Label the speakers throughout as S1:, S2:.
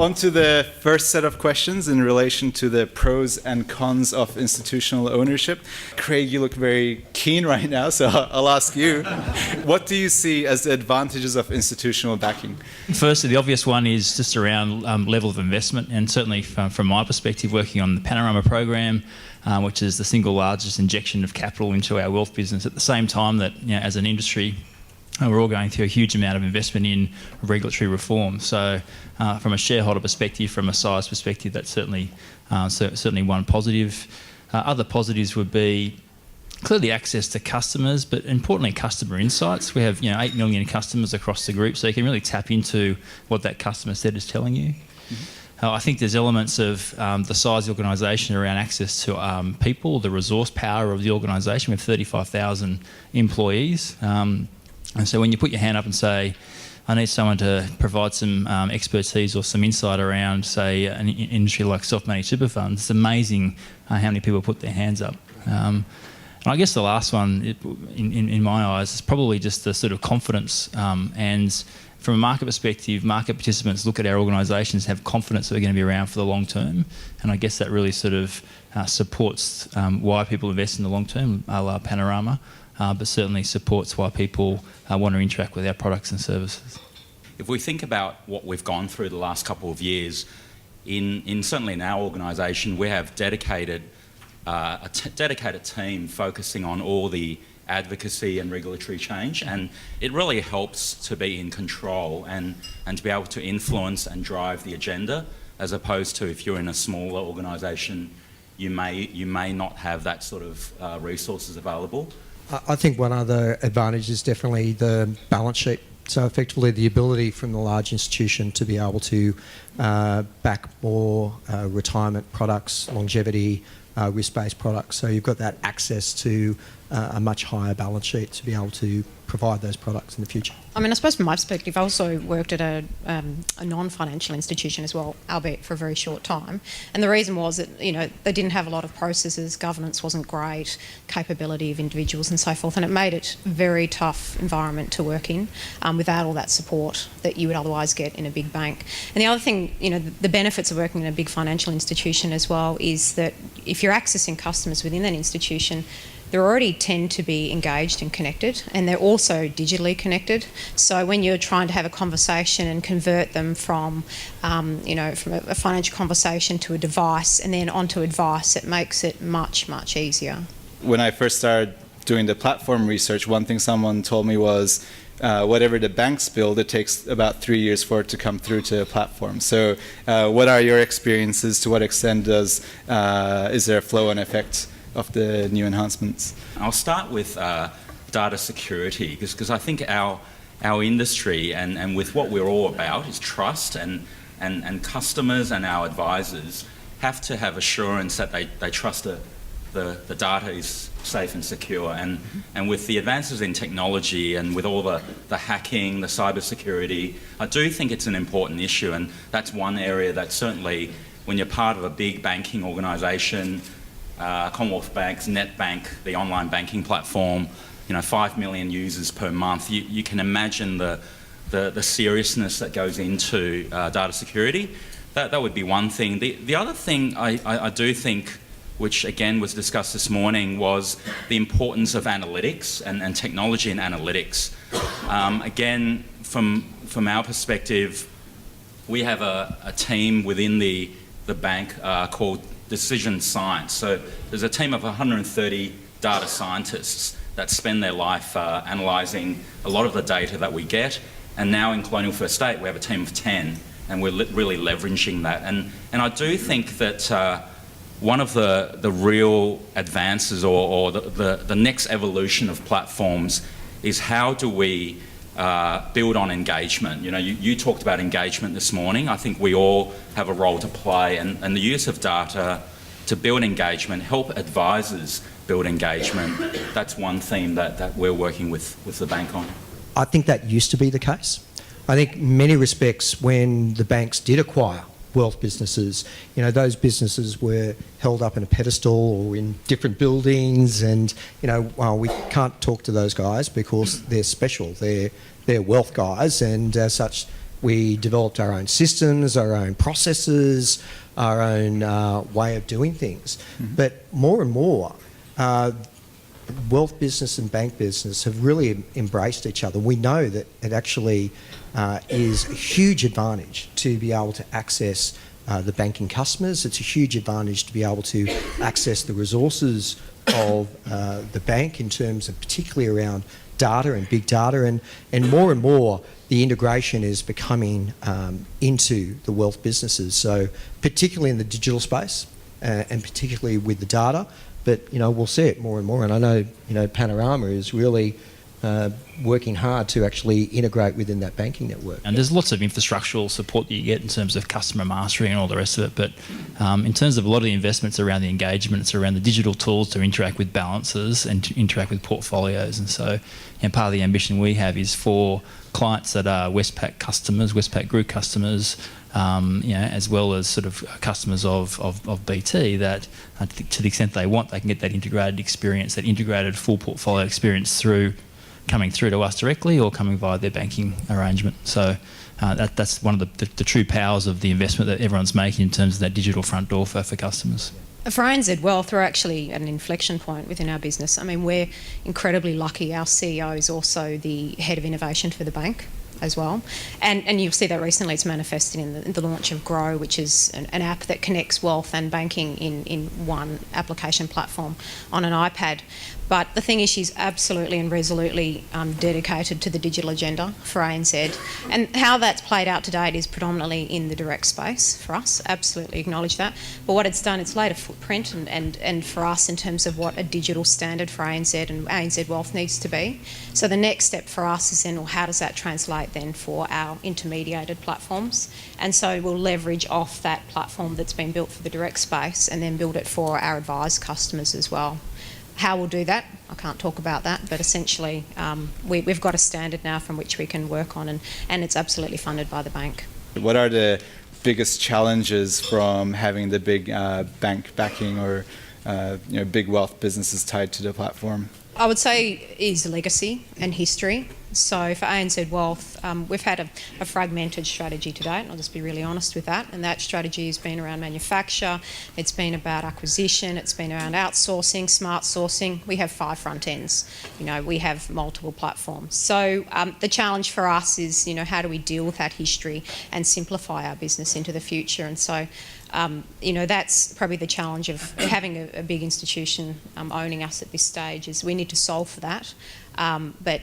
S1: On to the first set of questions in relation to the pros and cons of institutional ownership. Craig, you look very keen right now, so I'll ask you. What do you see as the advantages of institutional backing?
S2: Firstly, the obvious one is just around level of investment, and certainly from my perspective, working on the Panorama program, which is the single largest injection of capital into our wealth business at the same time that, as an industry, we're all going through a huge amount of investment in regulatory reform. So from a shareholder perspective, from a size perspective, that's certainly one positive. Other positives would be clearly access to customers, but importantly customer insights. We have 8 million customers across the group, so you can really tap into what that customer set is telling you. Mm-hmm. I think there's elements of the size of the organisation around access to people, the resource power of the organisation. We have 35,000 employees. And so when you put your hand up and say, I need someone to provide some expertise or some insight around, say, an industry like self-managed super funds, it's amazing how many people put their hands up. And I guess the last one, in my eyes, is probably just the sort of confidence. And from a market perspective, market participants look at our organisations, have confidence that we're going to be around for the long term. And I guess that really sort of supports why people invest in the long term, a la Panorama. But certainly supports why people want to interact with our products and services.
S3: If we think about what we've gone through the last couple of years, certainly in our organisation, we have a dedicated team focusing on all the advocacy and regulatory change, and it really helps to be in control and to be able to influence and drive the agenda, as opposed to if you're in a smaller organisation, you may not have that sort of resources available.
S4: I think one other advantage is definitely the balance sheet. So effectively the ability from the large institution to be able to back more retirement products, longevity, risk-based products. So you've got that access to a much higher balance sheet to be able to provide those products in the future.
S5: I mean, I suppose from my perspective, I also worked at a non-financial institution as well, albeit for a very short time. And the reason was that, they didn't have a lot of processes, governance wasn't great, capability of individuals and so forth, and it made it a very tough environment to work in without all that support that you would otherwise get in a big bank. And the other thing, the benefits of working in a big financial institution as well is that if you're accessing customers within that institution, they already tend to be engaged and connected, and they're also digitally connected. So when you're trying to have a conversation and convert them from, from a financial conversation to a device and then onto advice, it makes it much, much easier.
S1: When I first started doing the platform research, one thing someone told me was, whatever the banks build, it takes about 3 years for it to come through to a platform. So what are your experiences? To what extent is there a flow-on effect of the new enhancements?
S3: I'll start with data security, because I think our industry and with what we're all about is trust, and customers and our advisors have to have assurance that they trust the data is safe and secure. And with the advances in technology and with all the hacking, the cyber security, I do think it's an important issue, and that's one area that certainly when you're part of a big banking organisation, Commonwealth Bank's NetBank, the online banking platform, 5 million users per month. You can imagine the seriousness that goes into data security. That would be one thing. The other thing I do think, which again was discussed this morning, was the importance of analytics and technology and analytics. Again, from our perspective, we have a team within the bank called Decision Science. So there's a team of 130 data scientists that spend their life analysing a lot of the data that we get. And now in Colonial First State, we have a team of 10, and we're really leveraging that. And I do think that one of the real advances or the next evolution of platforms is how do we build on engagement. You talked about engagement this morning. I think we all have a role to play, and the use of data to build engagement, help advisors build engagement. That's one theme that we're working with the bank on.
S4: I think that used to be the case. I think in many respects when the banks did acquire wealth businesses, those businesses were held up in a pedestal or in different buildings, and we can't talk to those guys because they're special. They're wealth guys, and as such, We developed our own systems, our own processes, our own way of doing things. But more and more, wealth business and bank business have really embraced each other. We know that it actually is a huge advantage to be able to access the banking customers. It's a huge advantage to be able to access the resources of the bank in terms of particularly around data and big data, and more the integration is becoming into the wealth businesses. So particularly in the digital space and particularly with the data, but we'll see it more and more. And I know Panorama is really working hard to actually integrate within that banking network.
S2: And there's lots of infrastructural support that you get in terms of customer mastery and all the rest of it. But in terms of a lot of the investments around the engagement, it's around the digital tools to interact with balances and to interact with portfolios. And so part of the ambition we have is for clients that are Westpac customers, Westpac Group customers, as well as sort of customers of BT, that to the extent they want, they can get that integrated experience, that integrated full portfolio experience coming through to us directly or coming via their banking arrangement. So that's one of the true powers of the investment that everyone's making in terms of that digital front door for customers.
S5: For ANZ Wealth, we're actually at an inflection point within our business. I mean, we're incredibly lucky. Our CEO is also the head of innovation for the bank as well. And you'll see that recently it's manifested in the launch of Grow, which is an app that connects wealth and banking in one application platform on an iPad. But the thing is, she's absolutely and resolutely dedicated to the digital agenda for ANZ. And how that's played out to date is predominantly in the direct space for us, absolutely acknowledge that. But what it's done, it's laid a footprint and for us in terms of what a digital standard for ANZ and ANZ Wealth needs to be. So the next step for us is then, well, how does that translate then for our intermediated platforms? And so we'll leverage off that platform that's been built for the direct space and then build it for our advised customers as well. How we'll do that, I can't talk about that, but essentially we've got a standard now from which we can work on, and it's absolutely funded by the bank.
S1: What are the biggest challenges from having the big bank backing or big wealth businesses tied to the platform?
S5: I would say is legacy and history. So for ANZ Wealth, we've had a fragmented strategy to date, and I'll just be really honest with that. And that strategy has been around manufacture, it's been about acquisition, it's been around outsourcing, smart sourcing. We have 5 front ends. We have multiple platforms. So the challenge for us is, how do we deal with that history and simplify our business into the future? And so that's probably the challenge of having a big institution owning us at this stage, is we need to solve for that. But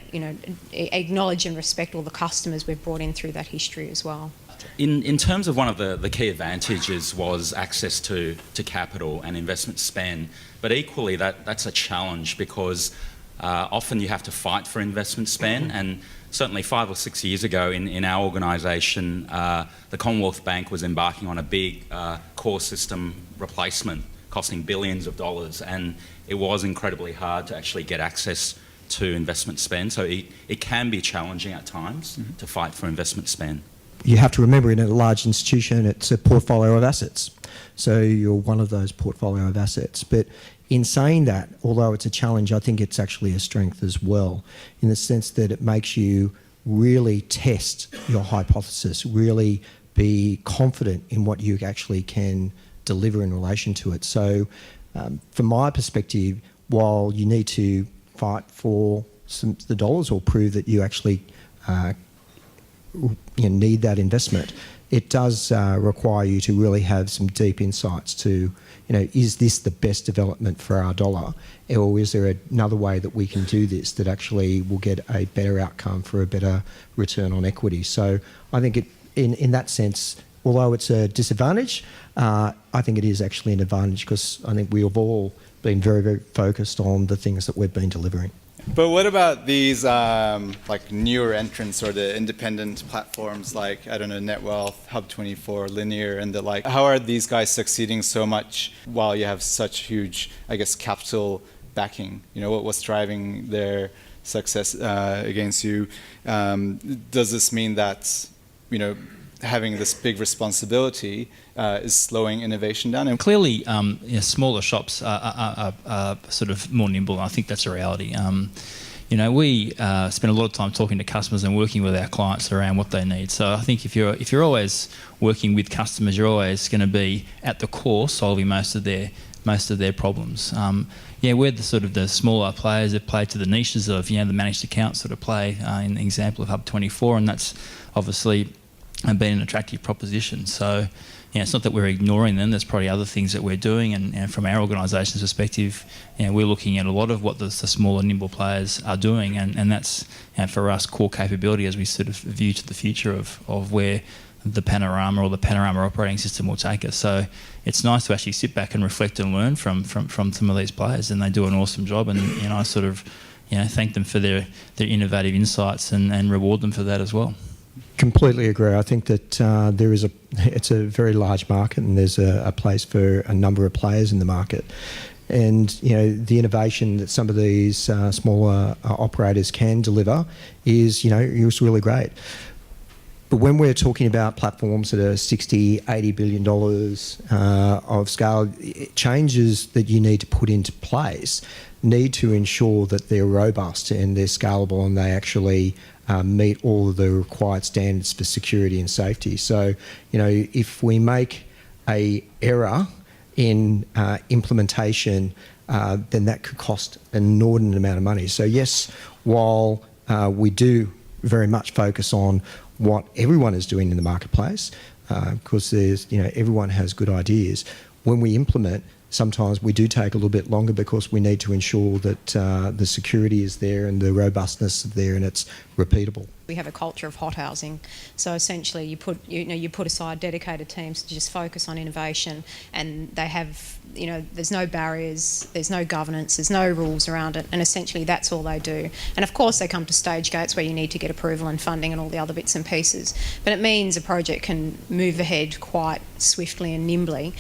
S5: acknowledge and respect all the customers we've brought in through that history as well.
S3: In terms of one of the key advantages was access to capital and investment spend, but equally that's a challenge because often you have to fight for investment spend, and certainly 5 or 6 years ago in our organisation, the Commonwealth Bank was embarking on a big core system replacement costing billions of dollars, and it was incredibly hard to actually get access to investment spend. So it can be challenging at times to fight for investment spend.
S4: You have to remember, in a large institution, it's a portfolio of assets. So you're one of those portfolio of assets. But in saying that, although it's a challenge, I think it's actually a strength as well, in the sense that it makes you really test your hypothesis, really be confident in what you actually can deliver in relation to it. So from my perspective, while you need to fight for the dollars or prove that you actually need that investment, it does require you to really have some deep insights to, is this the best development for our dollar, or is there another way that we can do this that actually will get a better outcome for a better return on equity? So I think in that sense, although it's a disadvantage, I think it is actually an advantage, because I think we have all been very, very focused on the things that we've been delivering.
S1: But what about these like newer entrants or the independent platforms like, I don't know, Net Wealth, Hub24, Linear, and the like? How are these guys succeeding so much while you have such huge, I guess, capital backing? What's driving their success against you? Does this mean that, having this big responsibility is slowing innovation down? And
S2: clearly, smaller shops are sort of more nimble. I think that's a reality. we spend a lot of time talking to customers and working with our clients around what they need. So I think if you're always working with customers, you're always going to be at the core solving most of their problems. We're the sort of the smaller players that play to the niches of the managed accounts sort of play in the example of Hub24, and that's obviously been an attractive proposition. So it's not that we're ignoring them. There's probably other things that we're doing, and from our organisation's perspective, we're looking at a lot of what the smaller, nimble players are doing, and that's for us core capability as we sort of view to the future of where the Panorama or the Panorama operating system will take us. So it's nice to actually sit back and reflect and learn from some of these players, and they do an awesome job, and I sort of thank them for their innovative insights and reward them for that as well.
S4: Completely agree. I think that it's a very large market, and there's a place for a number of players in the market. And the innovation that some of these smaller operators can deliver is really great. But when we're talking about platforms that are $60, $80 billion of scale, changes that you need to put into place need to ensure that they're robust and they're scalable, and they actually meet all of the required standards for security and safety. So, if we make an error in implementation, then that could cost an inordinate amount of money. So yes, while we do very much focus on what everyone is doing in the marketplace, because everyone has good ideas, when we implement, sometimes we do take a little bit longer because we need to ensure that the security is there and the robustness is there and it's repeatable.
S5: We have a culture of hothousing, so essentially you put aside dedicated teams to just focus on innovation, and they have there's no barriers, there's no governance, there's no rules around it, and essentially that's all they do. And of course they come to stage gates where you need to get approval and funding and all the other bits and pieces, but it means a project can move ahead quite swiftly and nimbly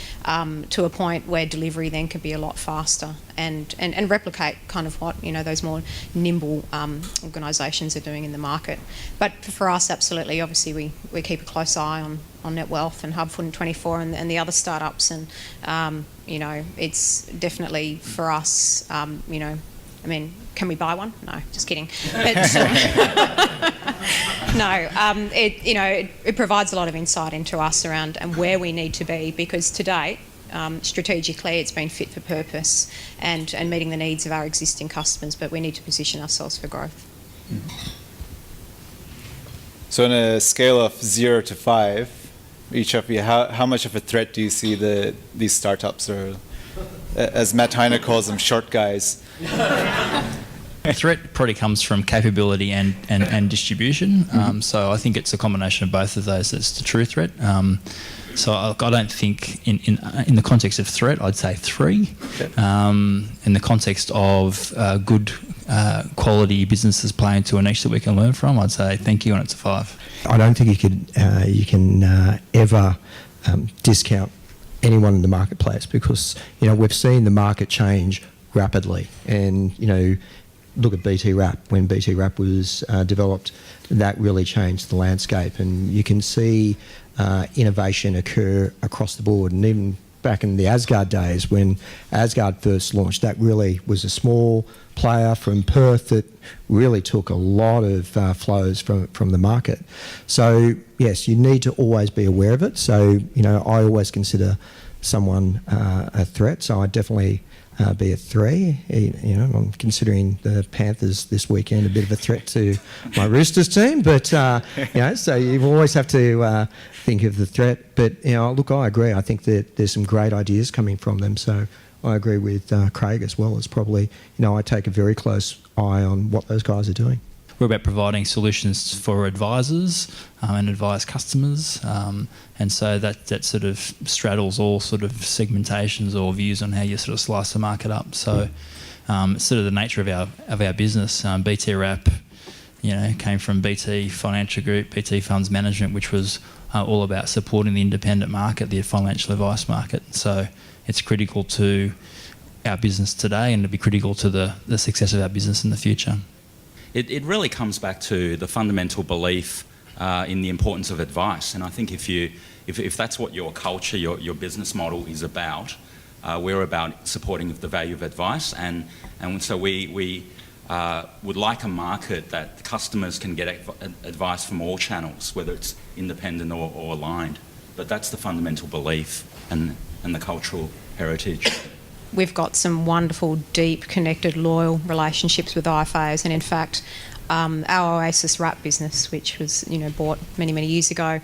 S5: to a point where delivery then can be a lot faster and replicate kind of what those more nimble organisations are doing in the market. But for us, absolutely, obviously we keep a close eye on NAB Wealth and Hub24 and the other startups, and it's definitely for us. Can we buy one? No, just kidding. But, it provides a lot of insight into us around and where we need to be, because to date, strategically, it's been fit for purpose and meeting the needs of our existing customers, but we need to position ourselves for growth.
S1: So on a scale of 0 to 5, each of you, how much of a threat do you see these startups, or as Matt Heine calls them, short guys?
S2: Threat probably comes from capability and distribution. So I think it's a combination of both of those that's the true threat. So I don't think in the context of threat, I'd say 3. Okay. In the context of good quality businesses playing to a niche that we can learn from, I'd say thank you, and it's a 5.
S4: I don't think you can ever discount anyone in the marketplace, because we've seen the market change rapidly, and look at BT Wrap. When BT Wrap was developed, that really changed the landscape, and you can see innovation occur across the board. And even back in the Asgard days, when Asgard first launched, that really was a small player from Perth that really took a lot of flows from the market. So yes, you need to always be aware of it. So I always consider someone a threat. So I definitely be a 3. I'm considering the Panthers this weekend a bit of a threat to my Roosters team, but so you always have to think of the threat. But look, I agree. I think that there's some great ideas coming from them. So I agree with Craig as well. It's probably I take a very close eye on what those guys are doing.
S2: We're about providing solutions for advisors and advised customers, and so that sort of straddles all sort of segmentations or views on how you sort of slice the market up. So it's sort of the nature of our business. BT Wrap, came from BT Financial Group, BT Funds Management, which was all about supporting the independent market, the financial advice market. So it's critical to our business today, and it'll be critical to the success of our business in the future.
S3: It really comes back to the fundamental belief in the importance of advice, and I think if that's what your culture, your business model is about, we're about supporting the value of advice, and so we would like a market that customers can get advice from all channels, whether it's independent or aligned. But that's the fundamental belief and the cultural heritage.
S5: We've got some wonderful, deep, connected, loyal relationships with IFAs, and in fact, our Oasis wrap business, which was bought many years ago,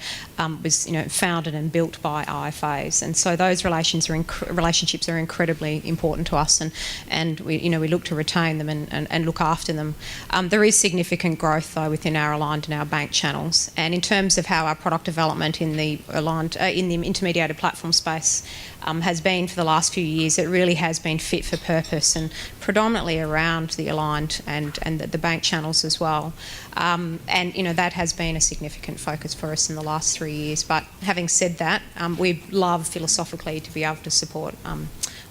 S5: was founded and built by IFAs, and so those relationships are incredibly important to us, and we look to retain them and look after them. There is significant growth though within our aligned and our bank channels, and in terms of how our product development in the aligned in the intermediated platform space has been for the last few years, it really has been fit for purpose and predominantly around the aligned and the bank channels as well. And that has been a significant focus for us in the last 3 years. But having said that, we love philosophically to be able to support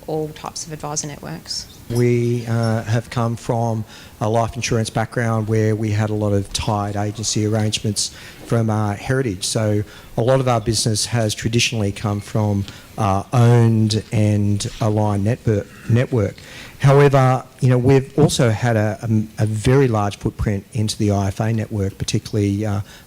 S5: all types of advisor networks.
S4: We have come from a life insurance background where we had a lot of tied agency arrangements from our heritage. So a lot of our business has traditionally come from owned and aligned network. However, we've also had a very large footprint into the IFA network, particularly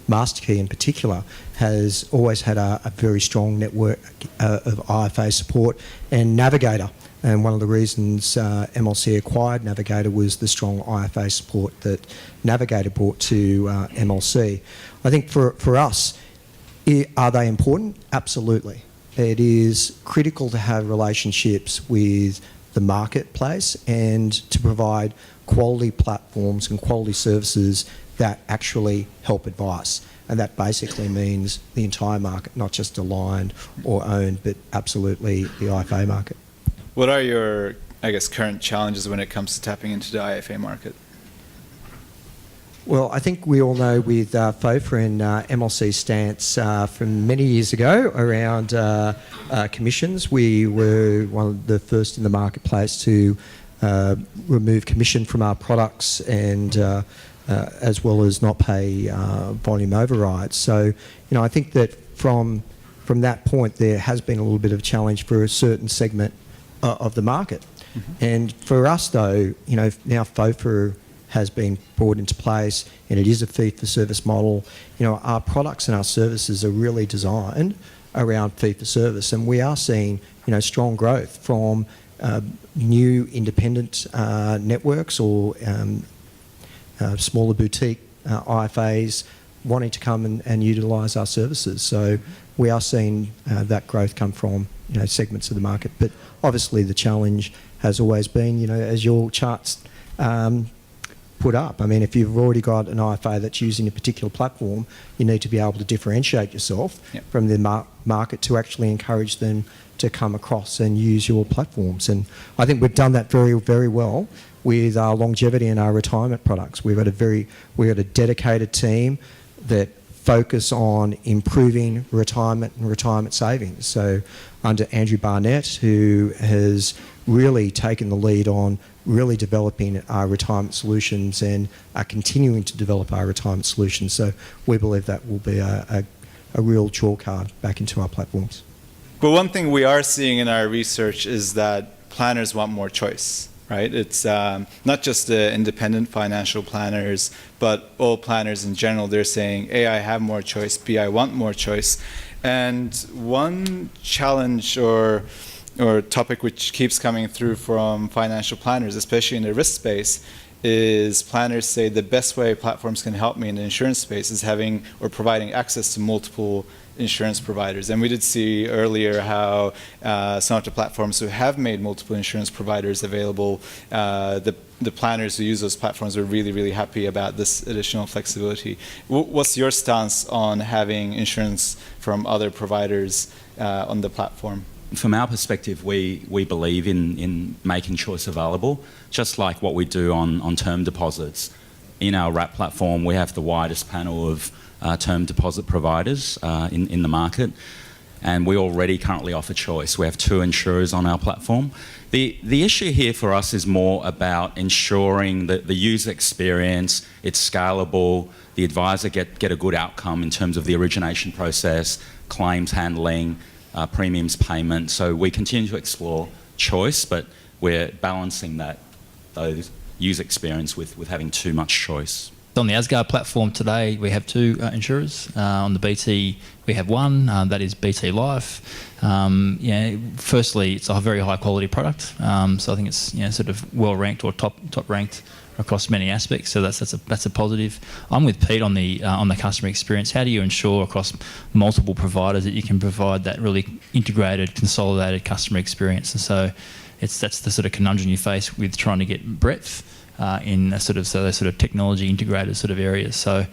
S4: MasterKey in particular, has always had a very strong network of IFA support, and Navigator. And one of the reasons MLC acquired Navigator was the strong IFA support that Navigator brought to MLC. I think for us, are they important? Absolutely. It is critical to have relationships with the marketplace and to provide quality platforms and quality services that actually help advice. And that basically means the entire market, not just aligned or owned, but absolutely the IFA market.
S1: What are your, current challenges when it comes to tapping into the IFA market?
S4: Well, I think we all know with FOFA and MLC's stance from many years ago around commissions, we were one of the first in the marketplace to remove commission from our products and as well as not pay volume overrides. So, I think that from that point there has been a little bit of a challenge for a certain segment of the market. Mm-hmm. And for us though, now FOFA has been brought into place and it is a fee-for-service model. Our products and our services are really designed around fee-for-service, and we are seeing, strong growth from new independent networks or smaller boutique IFAs wanting to come and utilise our services. So we are seeing that growth come from segments of the market. But obviously the challenge has always been, as your charts put up. I mean, if you've already got an IFA that's using a particular platform, you need to be able to differentiate yourself from the market to actually encourage them to come across and use your platforms. And I think we've done that very, very well with our longevity and our retirement products. We've got a dedicated team that focus on improving retirement and retirement savings. So under Andrew Barnett, who has really taken the lead on really developing our retirement solutions and are continuing to develop our retirement solutions. So we believe that will be a real draw card back into our platforms.
S1: But one thing we are seeing in our research is that planners want more choice, right? It's not just the independent financial planners, but all planners in general. They're saying, A, I have more choice, B, I want more choice. And one challenge or topic which keeps coming through from financial planners, especially in the risk space, is planners say the best way platforms can help me in the insurance space is having or providing access to multiple insurance providers. And we did see earlier how some of the platforms who have made multiple insurance providers available, the planners who use those platforms were really, really happy about this additional flexibility. What's your stance on having insurance from other providers on the platform?
S3: From our perspective, we believe in making choice available, just like what we do on term deposits. In our wrap platform, we have the widest panel of term deposit providers in the market, and we already currently offer choice. We have 2 insurers on our platform. The issue here for us is more about ensuring that the user experience, it's scalable, the advisor get a good outcome in terms of the origination process, claims handling, premiums payment. So we continue to explore choice, but we're balancing user experience with having too much choice.
S2: On the Asgard platform today, we have two insurers. On the BT, we have one, that is BT Life. Firstly, it's a very high quality product, so I think it's sort of well ranked or top ranked across many aspects. So that's a positive. I'm with Pete on the customer experience. How do you ensure across multiple providers that you can provide that really integrated, consolidated customer experience? And so that's the sort of conundrum you face with trying to get breadth in those sort of technology integrated sort of areas. So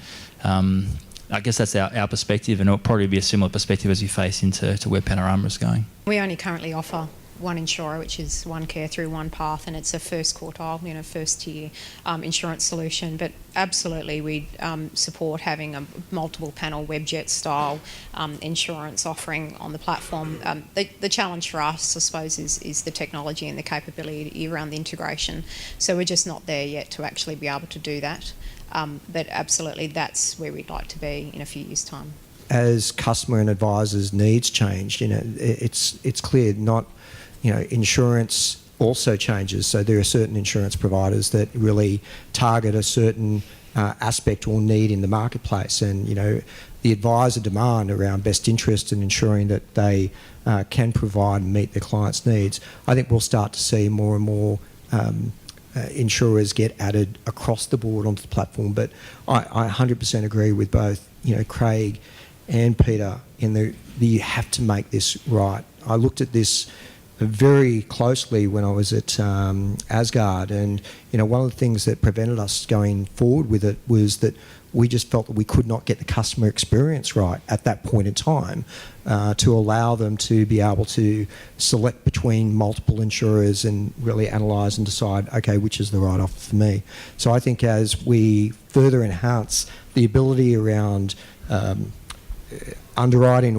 S2: I guess that's our perspective, and it'll probably be a similar perspective as you face into where Panorama is going.
S5: We only currently offer one insurer, which is One Care through One Path, and it's a first quartile, first tier insurance solution. But absolutely, we support having a multiple panel webjet style insurance offering on the platform. The challenge for us, I suppose, is the technology and the capability around the integration. So we're just not there yet to actually be able to do that. But absolutely, that's where we'd like to be in a few years' time.
S4: As customer and advisors' needs change, it's clear not. Insurance also changes. So there are certain insurance providers that really target a certain aspect or need in the marketplace, and the advisor demand around best interest and ensuring that they can provide and meet their clients' needs. I think we'll start to see more and more insurers get added across the board onto the platform. But I 100% agree with both Craig and Peter in that you have to make this right. I looked at this very closely when I was at Asgard, and one of the things that prevented us going forward with it was that we just felt that we could not get the customer experience right at that point in time to allow them to be able to select between multiple insurers and really analyse and decide, okay, which is the right offer for me. So I think as we further enhance the ability around underwriting,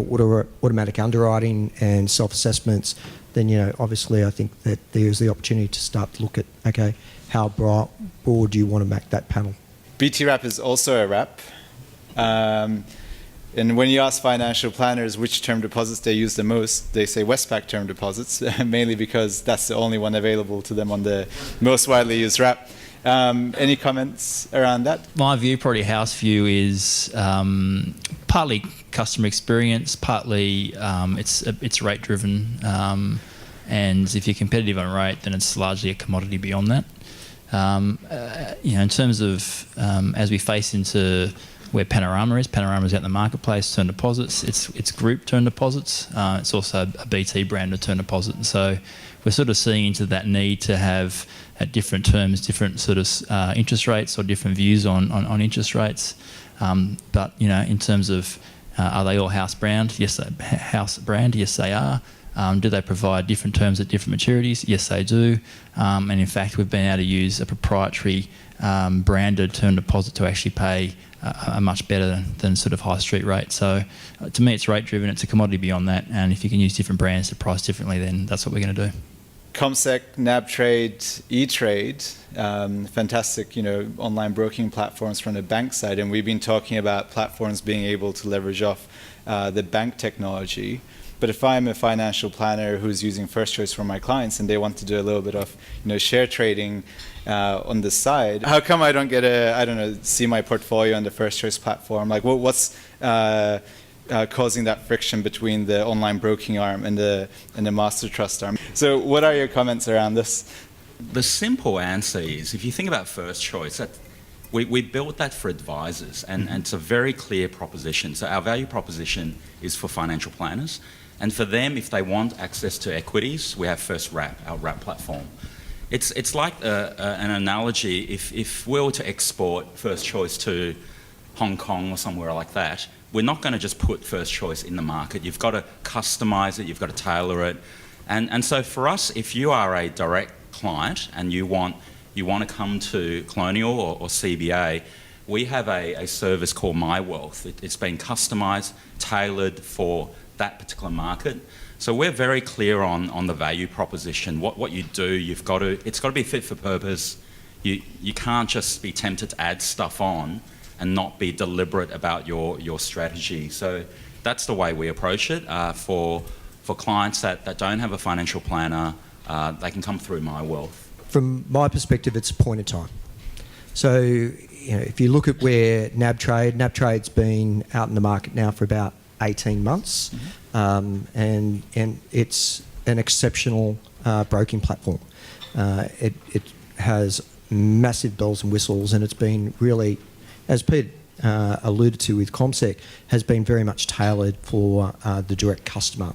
S4: automatic underwriting and self-assessments, then obviously I think that there's the opportunity to start to look at, okay, how broad do you want to make that panel?
S1: BT Wrap is also a wrap. And when you ask financial planners which term deposits they use the most, they say Westpac term deposits, mainly because that's the only one available to them on the most widely used wrap. Any comments around that?
S2: My view, probably house view, is partly customer experience, partly it's rate driven, and if you're competitive on rate, then it's largely a commodity beyond that. In terms of as we face into where Panorama's out in the marketplace, term deposits, it's group term deposits. It's also a BT branded term deposit, and so we're sort of seeing into that need to have at different terms, different sort of interest rates or different views on interest rates. But in terms of are they all house brand? Yes, they are. Do they provide different terms at different maturities? Yes, they do. And in fact, we've been able to use a proprietary branded term deposit to actually pay a much better than sort of high street rate. So to me, it's rate driven. It's a commodity beyond that. And if you can use different brands to price differently, then that's what we're going to do.
S1: CommSec, NAB Trade, E-Trade, fantastic, online broking platforms from the bank side, and we've been talking about platforms being able to leverage off the bank technology. But if I'm a financial planner who's using First Choice for my clients and they want to do a little bit of, share trading on the side, how come I don't get see my portfolio on the First Choice platform? Like, what's causing that friction between the online broking arm and the master trust arm? So what are your comments around this?
S3: The simple answer is, if you think about First Choice, that we built that for advisors, and it's a very clear proposition. So our value proposition is for financial planners, and for them, if they want access to equities, we have First Wrap, our wrap platform. It's like an analogy. If we were to export First Choice to Hong Kong or somewhere like that, we're not going to just put First Choice in the market. You've got to customise it, you've got to tailor it. And so for us, if you are a direct client and you want to come to Colonial or CBA, we have a service called My Wealth. It's been customised, tailored for that particular market. So we're very clear on the value proposition. What you do, it's got to be fit for purpose. You can't just be tempted to add stuff on and not be deliberate about your strategy. So that's the way we approach it. For clients that don't have a financial planner, they can come through My Wealth.
S4: from my perspective, it's a point in time. So, if you look at where NAB Trade's been out in the market now for about 18 months, and it's an exceptional broking platform. It has massive bells and whistles, and it's been really, as Pete alluded to with ComSec, has been very much tailored for the direct customer.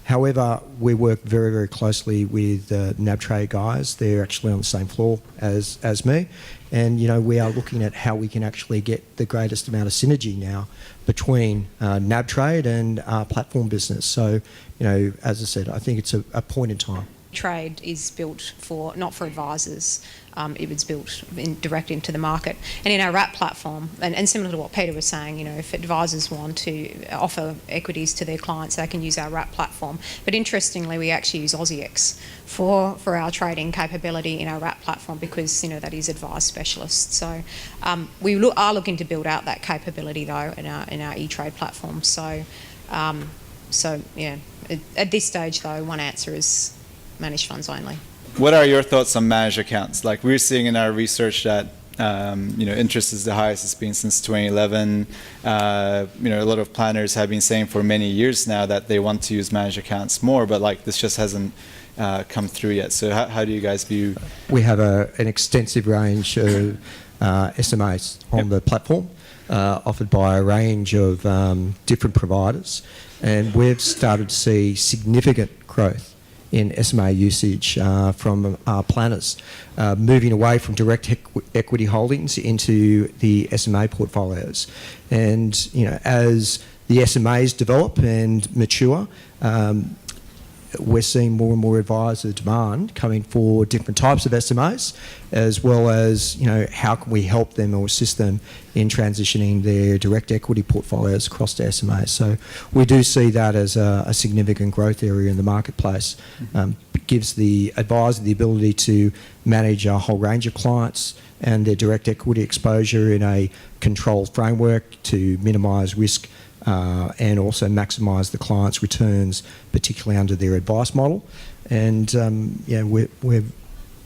S4: However, we work very, very closely with NAB Trade guys. They're actually on the same floor as me. And, we are looking at how we can actually get the greatest amount of synergy now between NAB Trade and our platform business. So, as I said, I think it's a point in time.
S5: Trade is built not for advisors. It was built direct into the market. And in our wrap platform, and similar to what Peter was saying, if advisors want to offer equities to their clients, they can use our wrap platform. But interestingly, we actually use AussieX for our trading capability in our wrap platform because, that is advice specialists. So we are looking to build out that capability, though, in our e-trade platform. So yeah, at this stage, though, one answer is managed funds only.
S1: What are your thoughts on managed accounts? Like we're seeing in our research that interest is the highest it's been since 2011. A lot of planners have been saying for many years now that they want to use managed accounts more, but this just hasn't come through yet. So how do you guys view?
S4: We have an extensive range of SMAs on the platform, offered by a range of different providers, and we've started to see significant growth in SMA usage from our planners, moving away from direct equity holdings into the SMA portfolios. And, as the SMAs develop and mature, we're seeing more and more advisor demand coming for different types of SMAs, as well as, how can we help them or assist them in transitioning their direct equity portfolios across to SMAs. So we do see that as a significant growth area in the marketplace. It gives the advisor the ability to manage a whole range of clients and their direct equity exposure in a controlled framework to minimise risk and also maximise the client's returns, particularly under their advice model. And we're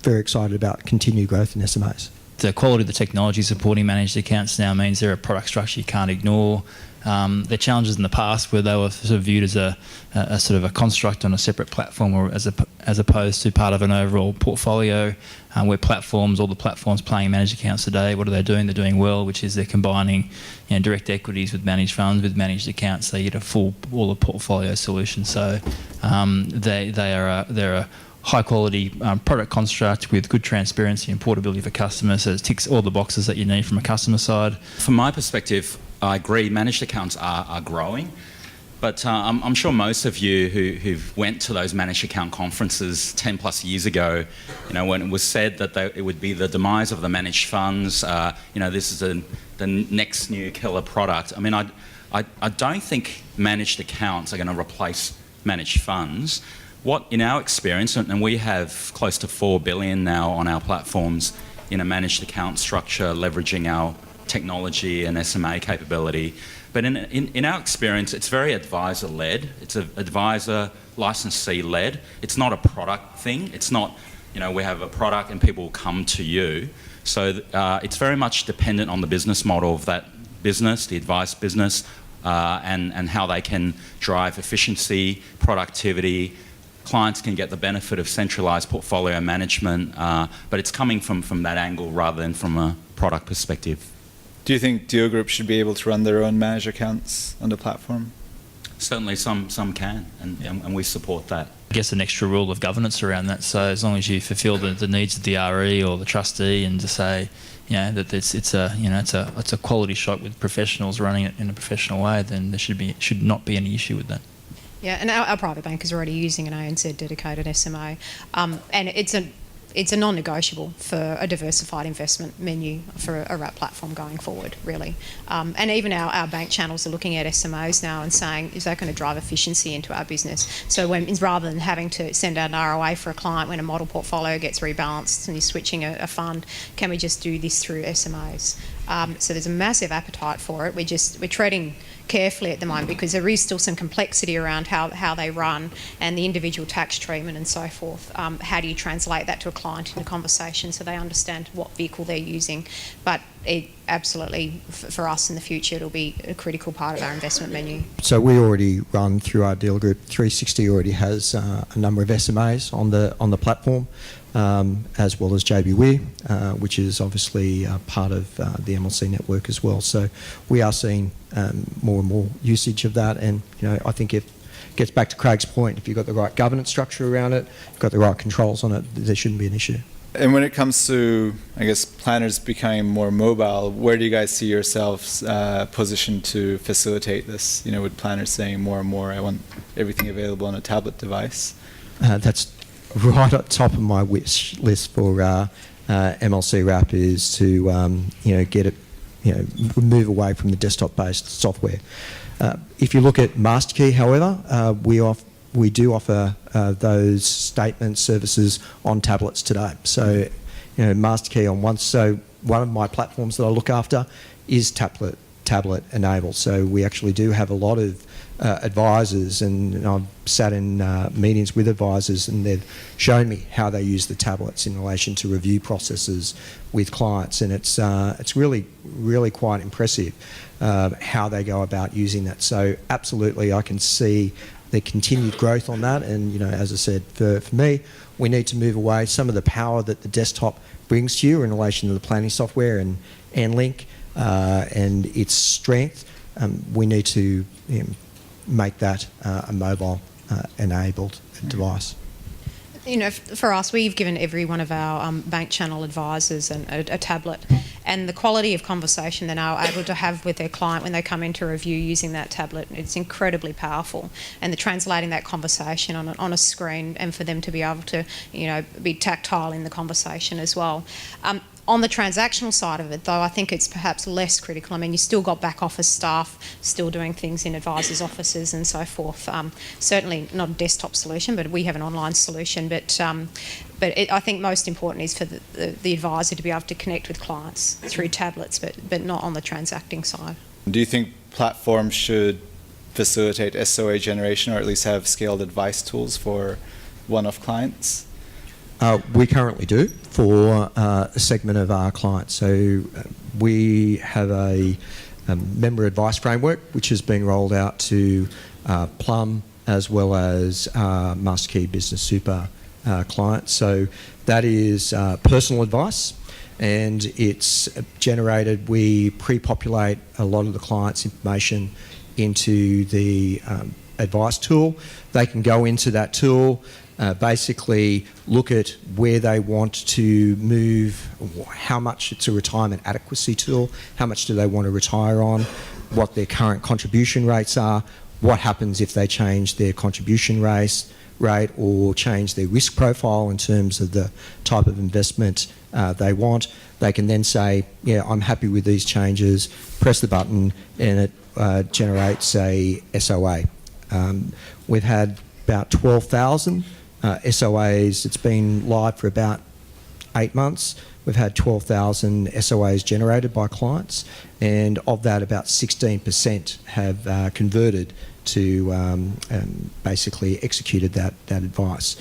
S4: very excited about continued growth in SMAs.
S2: The quality of the technology supporting managed accounts now means they're a product structure you can't ignore. Their challenges in the past where they were sort of viewed as a sort of a construct on a separate platform or as opposed to part of an overall portfolio where all the platforms playing managed accounts today, what are they doing? They're doing well, which is they're combining direct equities with managed funds with managed accounts. They get all the portfolio solution. So they're a high quality product construct with good transparency and portability for customers, so it ticks all the boxes that you need from a customer side.
S3: From my perspective, I agree, managed accounts are growing, but I'm sure most of you who've went to those managed account conferences 10 plus years ago, when it was said that it would be the demise of the managed funds, this is the next new killer product. I mean, I don't think managed accounts are going to replace managed funds. What, in our experience, and we have close to $4 billion now on our platforms in a managed account structure, leveraging our technology and SMA capability. But in our experience, it's very advisor-led. It's an advisor licensee-led. It's not a product thing. It's not, we have a product and people will come to you. So it's very much dependent on the business model of that business, the advice business, and how they can drive efficiency, productivity. Clients can get the benefit of centralised portfolio management, but it's coming from that angle rather than from a product perspective.
S1: Do you think deal groups should be able to run their own managed accounts on the platform?
S3: Certainly some can, and we support that.
S2: I guess an extra rule of governance around that. So as long as you fulfil the needs of the RE or the trustee, and to say, that it's a quality shop with professionals running it in a professional way, then there should not be any issue with that.
S5: Yeah, and our private bank is already using an ANZ dedicated SMA, and it's a non-negotiable for a diversified investment menu for a wrap platform going forward, really. And even our bank channels are looking at SMAs now and saying, is that going to drive efficiency into our business? So rather than having to send out an ROA for a client when a model portfolio gets rebalanced and you're switching a fund, can we just do this through SMAs? So there's a massive appetite for it. We're treading carefully at the moment, because there is still some complexity around how they run and the individual tax treatment and so forth. How do you translate that to a client in a conversation so they understand what vehicle they're using? But it absolutely, for us in the future, it'll be a critical part of our investment menu.
S4: So we already run through our dealer group. 360 already has a number of SMAs on the platform, as well as JB Weir, which is obviously part of the MLC network as well. So we are seeing more and more usage of that, and I think it gets back to Craig's point. If you've got the right governance structure around it, you've got the right controls on it, there shouldn't be an issue.
S1: And when it comes to, I guess, planners becoming more mobile, where do you guys see yourselves positioned to facilitate this? With planners saying more and more, I want everything available on a tablet device.
S4: That's right at top of my wish list for MLC Wrap, is to get it, move away from the desktop-based software. If you look at MasterKey, however, we do offer those statement services on tablets today. So, MasterKey on one. So one of my platforms that I look after is tablet enabled. So we actually do have a lot of advisors, and I've sat in meetings with advisors, and they've shown me how they use the tablets in relation to review processes with clients, and it's really, really quite impressive how they go about using that. So absolutely, I can see the continued growth on that, and as I said, for me, we need to move away some of the power that the desktop brings to you in relation to the planning software and Link and its strength. We need to make that a mobile enabled device.
S5: For us, we've given every one of our bank channel advisors a tablet, and the quality of conversation they're now able to have with their client when they come into review using that tablet, it's incredibly powerful. And the translating that conversation on a screen, and for them to be able to, be tactile in the conversation as well. On the transactional side of it, though, I think it's perhaps less critical. I mean, you still got back office staff still doing things in advisors' offices and so forth. Certainly not a desktop solution, but we have an online solution. But I think most important is for the advisor to be able to connect with clients through tablets, but not on the transacting side.
S1: Do you think platforms should facilitate SOA generation, or at least have scaled advice tools for one-off clients?
S4: We currently do for a segment of our clients. So we have a member advice framework which has been rolled out to Plum as well as MasterKey Business Super clients. So that is personal advice, and it's generated. We pre-populate a lot of the clients' information into the advice tool. They can go into that tool, basically look at where they want to move, how much. It's a retirement adequacy tool, how much do they want to retire on, what their current contribution rates are, what happens if they change their contribution rate or change their risk profile in terms of the type of investment they want. They can then say, yeah, I'm happy with these changes, press the button, and it generates a SOA. We've had about 12,000 SOAs. It's been live for about 8 months. We've had 12,000 SOAs generated by clients, and of that, about 16% have converted to basically executed that advice.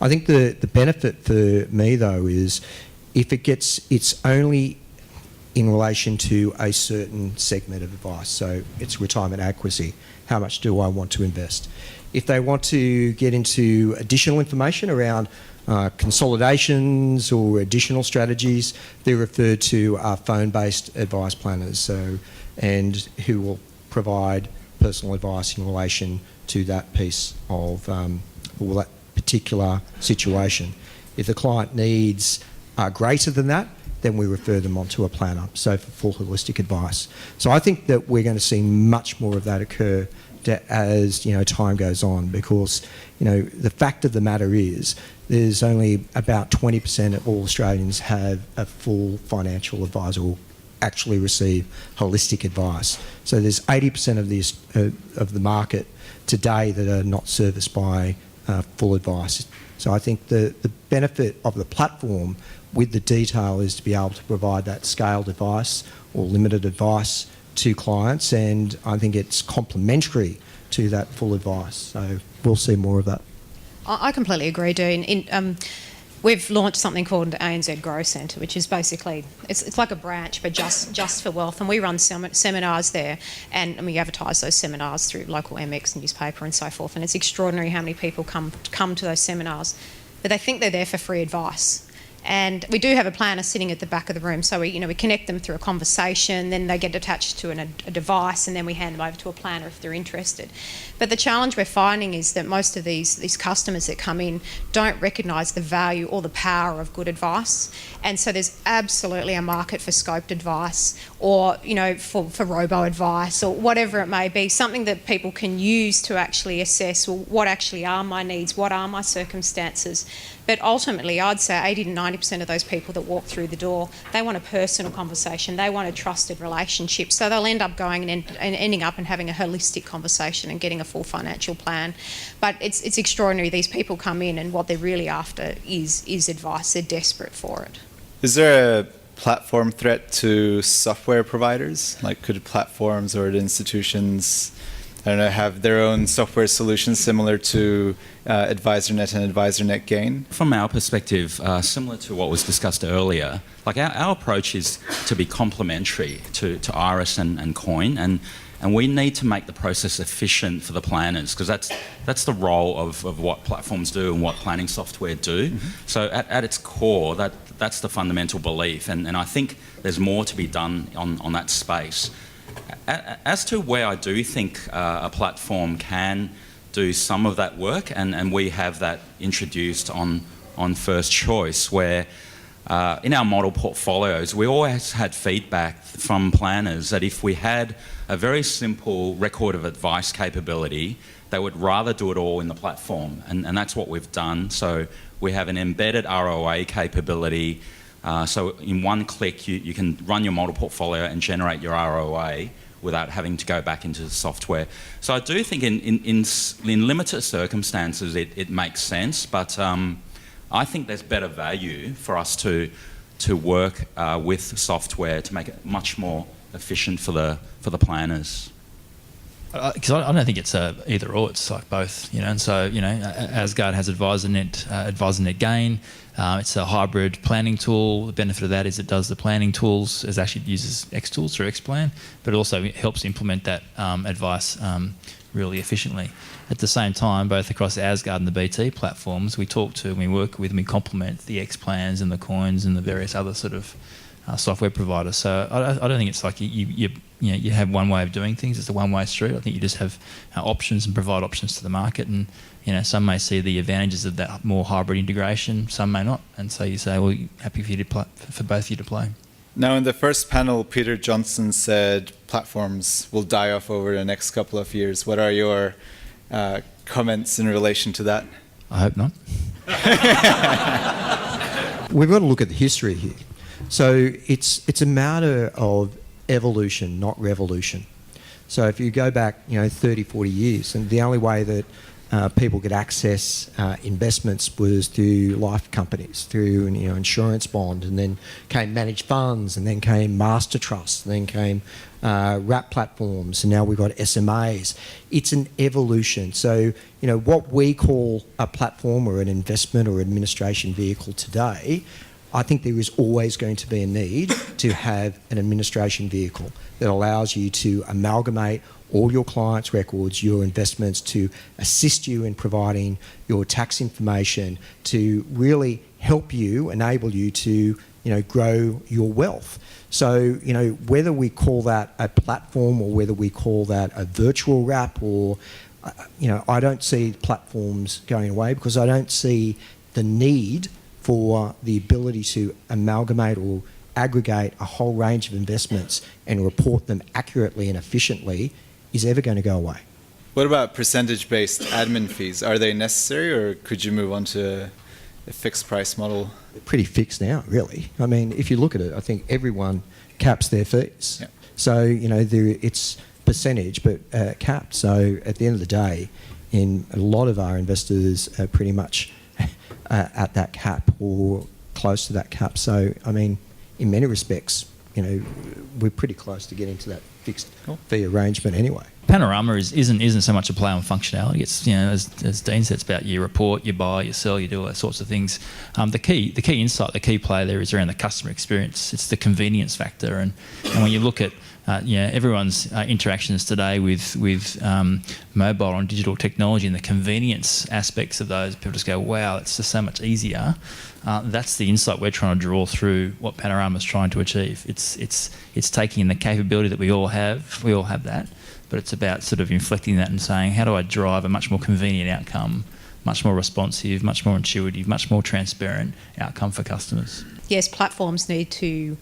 S4: I think the benefit for me, though, is if it's only in relation to a certain segment of advice. So it's retirement adequacy. How much do I want to invest? If they want to get into additional information around consolidations or additional strategies, they're referred to our phone-based advice planners, and who will provide personal advice in relation to that piece of or that particular situation. If the client needs greater than that, then we refer them on to a planner, so for full holistic advice. So I think that we're going to see much more of that occur as time goes on, because the fact of the matter is there's only about 20% of all Australians have a full financial advisor or actually receive holistic advice. So there's 80% of the market today that are not serviced by full advice. So I think the benefit of the platform with the detail is to be able to provide that scaled advice or limited advice to clients, and I think it's complementary to that full advice. So we'll see more of that.
S5: I completely agree, Dean. We've launched something called ANZ Grow Centre, which is basically, it's like a branch, but just for wealth. And we run seminars there, and we advertise those seminars through local MX newspaper and so forth. And it's extraordinary how many people come to those seminars, but they think they're there for free advice. And we do have a planner sitting at the back of the room, so we connect them through a conversation, then they get attached to a device, and then we hand them over to a planner if they're interested. But the challenge we're finding is that most of these customers that come in don't recognise the value or the power of good advice, and so there's absolutely a market for scoped advice, or for robo advice, or whatever it may be, something that people can use to actually assess, well, what actually are my needs, what are my circumstances. But ultimately, I'd say 80 to 90% of those people that walk through the door, they want a personal conversation, they want a trusted relationship, so they'll end up going and ending up and having a holistic conversation and getting a full financial plan. But it's extraordinary. These people come in and what they're really after is advice. They're desperate for it.
S1: Is there a platform threat to software providers? Like, could platforms or institutions, I don't know, have their own software solutions similar to AdvisorNet and AdvisorNet Gain?
S3: From our perspective, similar to what was discussed earlier, like our approach is to be complementary to Iris and Coin, and we need to make the process efficient for the planners, because that's the role of what platforms do and what planning software do. Mm-hmm. So at its core, that's the fundamental belief, and I think there's more to be done on that space. As to where I do think a platform can do some of that work, and we have that introduced on First Choice, where in our model portfolios we always had feedback from planners that if we had a very simple record of advice capability, they would rather do it all in the platform, and that's what we've done. So we have an embedded ROA capability. So in one click you can run your model portfolio and generate your ROA without having to go back into the software. So I do think in limited circumstances it makes sense, but I think there's better value for us to work with software to make it much more efficient for the planners.
S2: Because I don't think it's either or, it's like both, and so, Asgard has AdvisorNet Gain. It's a hybrid planning tool. The benefit of that is it does the planning tools, it actually uses X-Tools through Xplan, but it also helps implement that advice really efficiently. At the same time, both across Asgard and the BT platforms, we talk to and we work with and we complement the Xplans and the Coins and the various other sort of software providers. So I don't think it's like you have one way of doing things. It's a one-way street. I think you just have options and provide options to the market, and some may see the advantages of that more hybrid integration, some may not, and so you say, well, happy for you to for both of you to play.
S1: Now, in the first panel, Peter Johnson said platforms will die off over the next couple of years. What are your comments in relation to that?
S2: I hope not.
S4: We've got to look at the history here. So it's a matter of evolution, not revolution. So if you go back, 30, 40 years, and the only way that people could access investments was through life companies, through insurance bond, and then came managed funds, and then came master trusts, and then came wrap platforms, and now we've got SMAs. It's an evolution. So what we call a platform or an investment or administration vehicle today, I think there is always going to be a need to have an administration vehicle that allows you to amalgamate all your clients' records, your investments, to assist you in providing your tax information, to really help you, enable you to, grow your wealth. So, whether we call that a platform or whether we call that a virtual wrap, or, I don't see platforms going away, because I don't see the need for the ability to amalgamate or aggregate a whole range of investments and report them accurately and efficiently is ever going to go away.
S1: What about percentage-based admin fees? Are they necessary, or could you move on to a fixed price model?
S4: They're pretty fixed now, really. I mean, if you look at it, I think everyone caps their fees.
S1: Yeah.
S4: So, it's percentage, but capped. So at the end of the day, a lot of our investors are pretty much at that cap or close to that cap. So, I mean, in many respects, we're pretty close to getting to that fixed fee arrangement anyway.
S2: Panorama isn't so much a play on functionality. It's, as Dean said, it's about you report, you buy, you sell, you do all those sorts of things. The key insight, the key play there is around the customer experience. It's the convenience factor, and when you look at everyone's interactions today with mobile and digital technology and the convenience aspects of those, people just go, wow, it's just so much easier. That's the insight we're trying to draw through what Panorama's trying to achieve. It's taking the capability that we all have that, but it's about sort of inflecting that and saying, how do I drive a much more convenient outcome, much more responsive, much more intuitive, much more transparent outcome for customers?
S5: Yes, platforms need to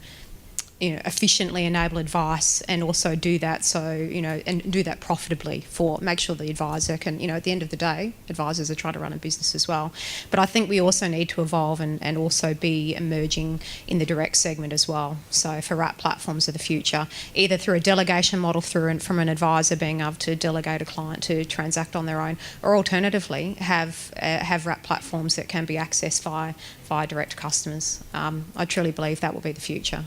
S5: efficiently enable advice and also do that and do that profitably make sure the advisor can, at the end of the day, advisors are trying to run a business as well. But I think we also need to evolve and also be emerging in the direct segment as well. So for wrap platforms of the future, either through a delegation model from an advisor being able to delegate a client to transact on their own, or alternatively have wrap platforms that can be accessed via direct customers. I truly believe that will be the future.